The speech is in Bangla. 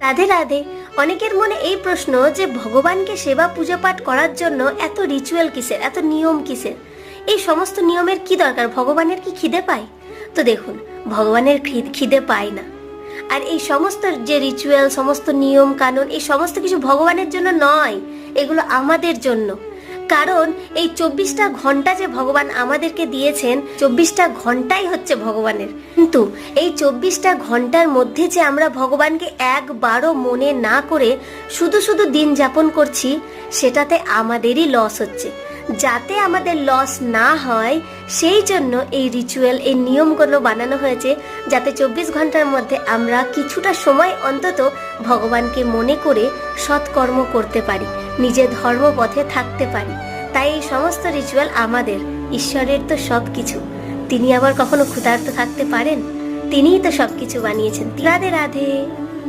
রাধে রাধে। অনেকের মনে এই প্রশ্ন যে ভগবানকে সেবা পূজা পাঠ করার জন্য এত রিচুয়াল কিসের, এত নিয়ম কিসের, এই সমস্ত নিয়মের কি দরকার? ভগবানের কি খিদে পায়? তো দেখুন, ভগবানের খিদে পায় না। আর এই সমস্ত যে রিচুয়াল, সমস্ত নিয়ম কানুন, এই সমস্ত কিছু ভগবানের জন্য নয়, এগুলো আমাদের জন্য। কারণ এই 24টা ঘন্টা যে ভগবান আমাদেরকে দিয়েছেন, 24টা ঘন্টাই হচ্ছে ভগবানের। কিন্তু এই 24টা ঘন্টার মধ্যে যে আমরা ভগবানকে একবারও মনে না করে শুধু শুধু দিন যাপন করছি, সেটাতে আমাদেরই লস হচ্ছে। যাতে আমাদের লস না হয় সেই জন্য এই রিচুয়াল, এই নিয়মগুলো বানানো হয়েছে, যাতে 24 ঘন্টার মধ্যে আমরা কিছুটা সময় অন্তত ভগবানকে মনে করে সৎকর্ম করতে পারি, নিজের ধর্মপথে থাকতে পারি। তাই এই সমস্ত রিচুয়াল আমাদের। ঈশ্বরের তো সব কিছু, তিনি আবার কখনো ক্ষুধার্ত থাকতে পারেন? তিনিই তো সব কিছু বানিয়েছেন। রাধে রাধে।